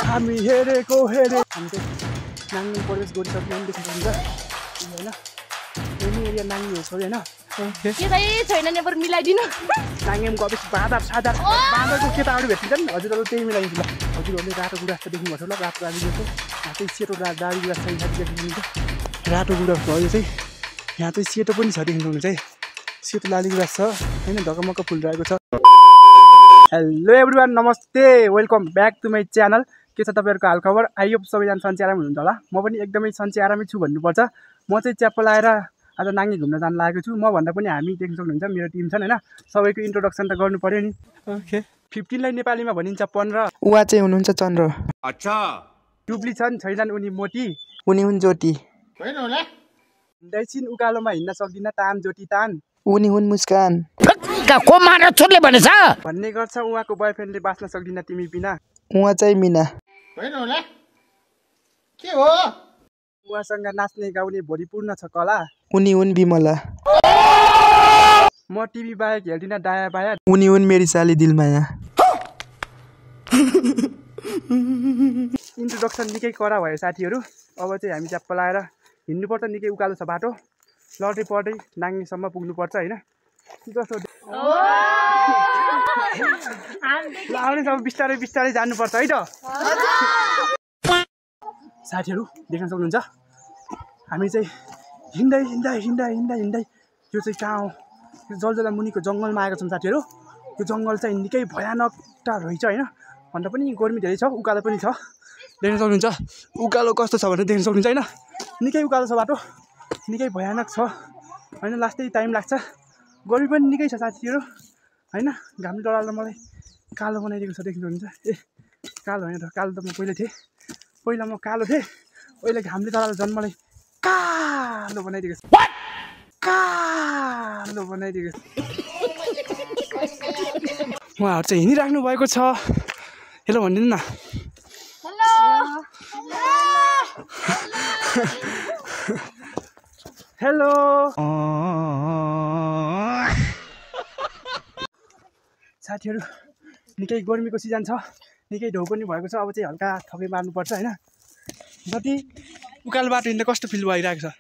हामी हेरेको हेरे हामी चाहिँ नाङ्गे प्रवेश गरिसक्यौँ देख्न सक्नुहुन्छ होइन एनी एरिया नाङ्गे छ होइन छैन नि बरु मिलाइदिनु नाङ्गेम गएपछि बाँदरको केटाहरू भेटिन्छ नि हजुरहरू त्यही मिलाइदिनु ल हजुरहरूले रातो गुराँस त देख्नुभएको छ ल रातो दाडी गुराँस यहाँ चाहिँ सेतो दाडी गुराँस छ यहाँ देख्नुहुन्छ रातो गुराँस भयो यो चाहिँ यहाँ चाहिँ सेतो पनि छ देख्नुहुन्छ चाहिँ सेतो लाली गुराँस छ होइन ढकमक्क फुल रहेको छ। हेलो एभ्रिवान नमस्ते welcome back to my channel. के छ तपाईँहरूको हालखबर? आई होप सबैजना सन्चै आराम हुनुहुन्छ होला। म पनि एकदमै सन्चै आरामै छु भन्नुपर्छ। म चाहिँ च्याप्पो लाएर आज नाङ्गे घुम्न जान लागेको छु। म भन्दा पनि हामी देख्न सक्नुहुन्छ मेरो टिम छन् होइन। सबैको इन्ट्रोडक्सन त गर्नु पर्यो नि। ओके 15 लाई नेपालीमा भनिन्छ 15। उहाँ चाहिँ हुनुहुन्छ चन्द्र। अच्छा डुब्ली छन् छैनन् उनी मोटी उनी हुन् ज्योति। होइन होला हिँड्दैछिन उकालोमा हिँड्न सक्दिन तान ज्योति तान उनी हुन् मुस्कान। को मार छोडले भनेछ भन्ने गर्छ उहाँको बोयफ्रेन्डले बाँच्न सक्दिन तिमी बिना। उहाँ चाहिँ मिना। होइन होला के हो उहाँसँग नाच्ने गाउने भरिपूर्ण छ कला। उनी हुन् विमला। म टिभी बाहेक हेर्दिन दायाँ बायाँ। उनी हुन् मेरी साली दिलमाया। इन्ट्रोडक्सन निकै कडा भयो साथीहरू। अब चाहिँ हामी च्याप्पो लाएर हिँड्नुपर्छ। निकै उकालो छ बाटो। लड्दै पढ्दै नाङ्गेसम्म पुग्नुपर्छ होइन। जस्तो अब बिस्तारै बिस्तारै जानुपर्छ है त साथीहरू। देख्न सक्नुहुन्छ हामी चाहिँ हिँड्दै हिँड्दै हिँड्दै हिँड्दै हिँड्दै यो चाहिँ कहाँ हो जलजला मुनिको जङ्गलमा आएको छौँ साथीहरू। यो जङ्गल चाहिँ निकै भयानकता रहेछ होइन। भन्दा पनि गर्मी धेरै छ उकालो पनि छ। देख्न सक्नुहुन्छ उकालो कस्तो छ भनेर देख्न सक्नुहुन्छ होइन। निकै उकालो छ बाटो निकै भयानक छ होइन। लास्टै टाइम लाग्छ। गर्मी पनि निकै छ साथीहरू होइन। घामले डराएर मलाई कालो बनाइदिएको छ देख्न सक्नुहुन्छ। ए कालो होइन त कालो त म पहिला म कालो थिएँ। अहिले घामले डराएर झन् मलाई कालो बनाइदिएको छ। कालो बनाइदिएको छ। उहाँहरू चाहिँ हिँडिराख्नु भएको छ। हेलो भनिदिनु न। हेलो साथीहरू निकै गर्मीको सिजन छ। निकै ढौ पनि भएको छ। अब चाहिँ हल्का थकै मार्नुपर्छ होइन। जति उकालो बाटो हिँड्दा कस्तो फिल भइरहेको छ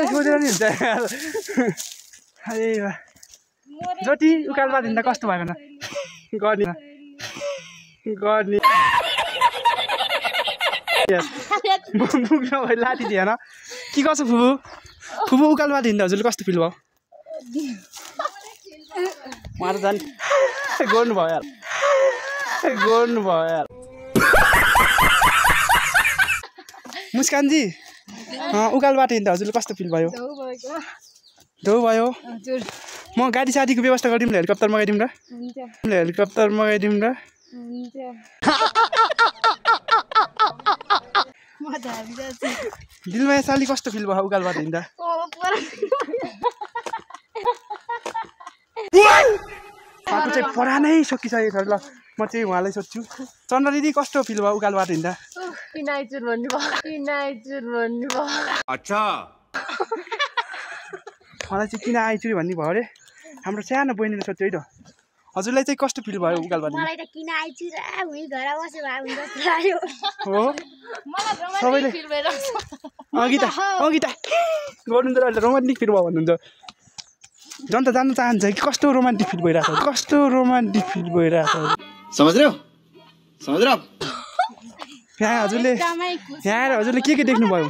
सोधेर नि हुन्छ। अरे जति उकालो बाटो हिँड्दा कस्तो भएको न गर्ने लाठी दिएन कि कसो फुबु उकालो बाटो हिँड्दा हजुरले कस्तो फिल भयो? उहाँ त झन् गर्नुभयो यार मुस्कानजी उकालो बाटो हिँड्दा हजुरले कस्तो फिल भयो? ढौ भयो। म गाडी साडीको व्यवस्था गरिदिउँ ल। हेलिकप्टर मगाइदिउँ र। हेलिकप्टर मगाइदिउँ र। दिलमाया साली कस्तो फिल भयो उकालो बाटो हिँड्दा? उहाँको चाहिँ पढा नै सकिसकेको छ। ल म चाहिँ उहाँलाई सोध्छु चन्द्र दिदी कस्तो फिल भयो उकालो बाटो हिँड्दा? अच्छा मलाई चाहिँ किन आइचुरी भन्ने भयो अरे। हाम्रो सानो बहिनीले सोध्छु है त हजुरलाई चाहिँ कस्तो फिल भयो उकालो बाटो? मलाई त किन आइचुरी हुई घर बसे भए हुन्छ लाग्यो हो मलाई सबैले अघि त गर्नुहुन्छ र रोमान्टिक फिल भयो भन्नुहुन्छ। जनता जान्न चाहन्छ कि कस्तो रोमान्टिक फिल भइरहेको छ। कस्तो रोमान्टिक फिल भइरहेको छ समझ रहे हो? यहाँ हजुरले के देख्नुभयो?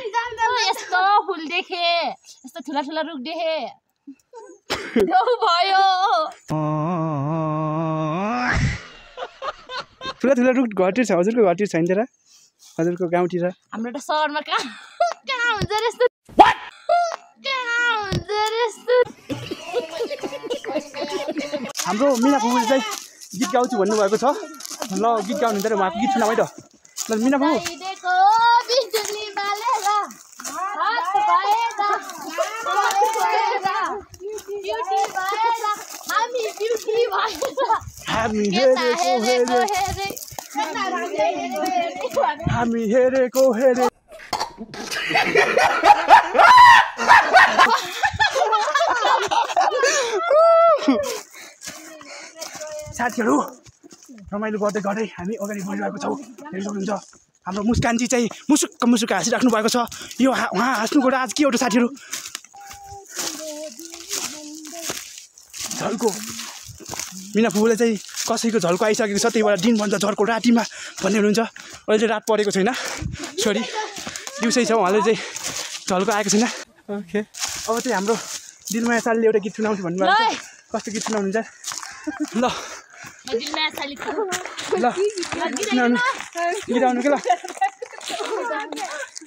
यस्तो फुल देखे यस्तो ठुला ठुला रुख देखे भयो। ठुला ठुला रुख घरतिर छ हजुरको घरतिर छैन र? हजुरको गाउँतिर हाम्रो त सहरमा कहाँ हुन्छ यस्तो हाम्रो मिना फुपूले चाहिँ गीत गाउँछु भन्नुभएको छ। ल गीत गाउनुहुन्छ र उहाँको गीत सुनाऊ है त। ल मिना फुपू हामी हेरेको हेरे साथीहरू रमाइलो गर्दै गर्दै हामी अगाडि बढिरहेको छौँ। हेर्न सक्नुहुन्छ हाम्रो मुस्कानजी चाहिँ मुसुक्क मुसुक्क हाँसिराख्नु भएको छ। यो उहाँ हाँस्नुको आज के हो त साथीहरू? झल्को मिना फुपूले चाहिँ कसैको झल्को आइसकेको छ, त्यही भएर दिन भन्छ झर्को रातिमा भन्ने हुनुहुन्छ। अहिले रात परेको छैन, सरी दिउँसै छ, उहाँले चाहिँ झल्को आएको छैन। ओके अब चाहिँ हाम्रो दिलमाया सालीले एउटा गीत सुनाउँछु भन्नुभएको छ। कस्तो गीत सुनाउनुहुन्छ? ल ल सुनाउनु, गीत आउनु के ल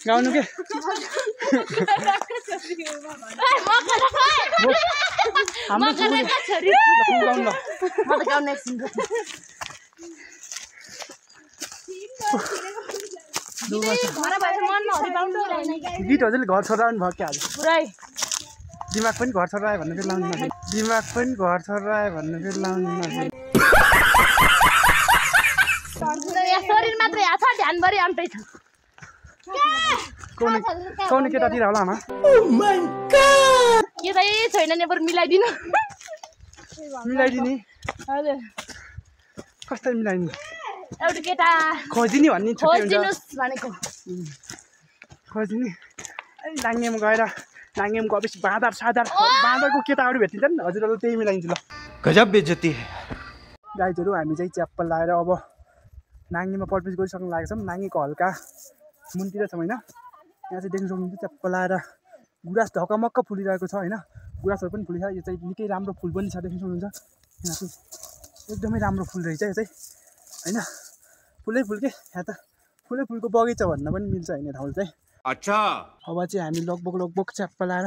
गाउनु के हाम्रो गाउनु गीत हजुरले घर छोरा पनि भयो क्या आज दिमाग पनि घर छोरा आयो भन्नु फेरि लाउनु नफेरि दिमाग पनि घर छोरा आयो भन्नु फेरि लाउनु नफेरि शरीर मात्रै आछ ध्यानभरि अन्तै छ कौन केटातिर होला आमा के चाहिँ छैन नि बरु मिलाइदिनु मिलाइदिने हजुर कस्तो मिलाइदिने एउटा केटा खोजिदिने भन्ने छुट्टै हुन्छ खोजिदिनुस् भनेको खोजिदिने नाङ्गेम गएर नाङ्गेम गएपछि बाँदरको केटाहरू भेटिन्छ नि हजुरहरूले त्यही मिलाइदिन्छु ल गजब बेइज्जती गाइजहरू हामी चाहिँ च्याप्प लाएर अब नाङ्गेमा प्रवेश गरिसक्नु लागेको छौँ नाङ्गेको हल्का मुनतिर छौँ होइन यहाँ चाहिँ देख्न सक्नुहुन्छ च्याप्प लाएर गुराँस ढकमक्क फुलिरहेको छ होइन गुराँसहरू पनि फुलिन्छ यो चाहिँ निकै राम्रो फुल पनि छ देख्न सक्नुहुन्छ यहाँ चाहिँ एकदमै राम्रो फुल रहेछ यो चाहिँ होइन फुलै फुल के यहाँ त फुलै फुलको बगैँचा भन्न पनि मिल्छ होइन ठाउँ चाहिँ अच्छा अब चाहिँ हामी लगभग च्याप्प लाएर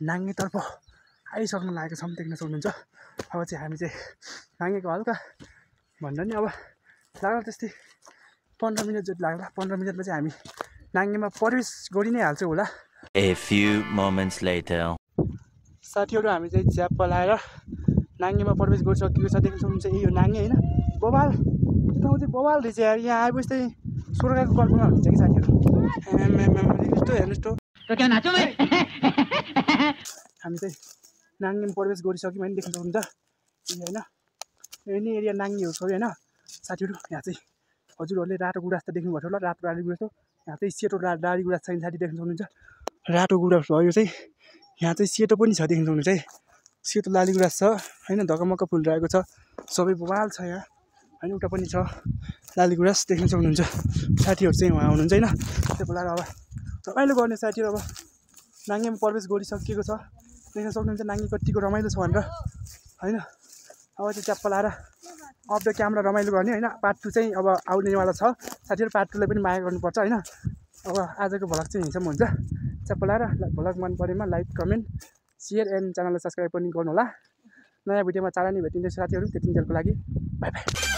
नाङ्गेतर्फ आइसक्नु लागेको छौँ देख्न सक्नुहुन्छ अब चाहिँ हामी चाहिँ नाङ्गेको हल्का भन्दा नि अब लाग्ला त्यस्तै 15 मिनट जति लाग्ला 15 मिनटमा चाहिँ हामी नाङ्गेमा प्रवेश गरि नै हाल्छौँ होला। A few moments later साथीहरू हामी चाहिँ च्याप्प लाएर नाङ्गेमा प्रवेश गरिसकेको छ देख्न सक्नुहुन्छ यही हो नाङ्गे होइन बबाल त्यो ठाउँ चाहिँ बबाल रहेछ यार यहाँ आएपछि चाहिँ स्वर्गको कल्पना हुन्छ कि साथीहरू हेर्नुहोस् त हामी चाहिँ नाङ्गेमा प्रवेश गरिसक्यौँ होइन देख्न सक्नुहुन्छ होइन यही नै एरिया नाङ्गे हो सबै होइन साथीहरू यहाँ चाहिँ हजुरहरूले रातो गुराँस त देख्नुभएको होला रातो डाली गुराँस हो यहाँ चाहिँ सेतो डाली गुराँस छैन साथी देख्न सक्नुहुन्छ रातो गुराँस भयो चाहिँ यहाँ चाहिँ सेतो पनि छ देख्न सक्नुहुन्छ है सेतो लाली गुराँस छ होइन ढकमक्क फुलिरहेको छ सबै बवाल छ यहाँ होइन उता पनि छ लाली गुराँस देख्न सक्नुहुन्छ साथीहरू चाहिँ उहाँ हुनुहुन्छ होइन त्यो बेला अब रमाइलो गर्ने साथीहरू अब नाङ्गेमा प्रवेश गरिसकेको छ देख्न सक्नुहुन्छ नाङ्गे कतिको रमाइलो छ भनेर होइन अब चाहिँ च्याप्प लाएर अफ द क्यामेरा रमाइलो गर्ने होइन पार्ट 2 चाहिँ अब आउनेवाला छ साथीहरू पार्ट 2 लाई पनि माया गर्नुपर्छ होइन अब आजको भ्लग चाहिँ हिँड्छौँ हुन्छ च्याप्प लाएर भ्लग मन परेमा लाइक कमेन्ट सेयर एन्ड च्यानललाई सब्सक्राइब पनि गर्नु होला नयाँ भिडियोमा चाँडै नै भेटिन्छ साथीहरू त्यतिन्जेलको लागि बाई बाई।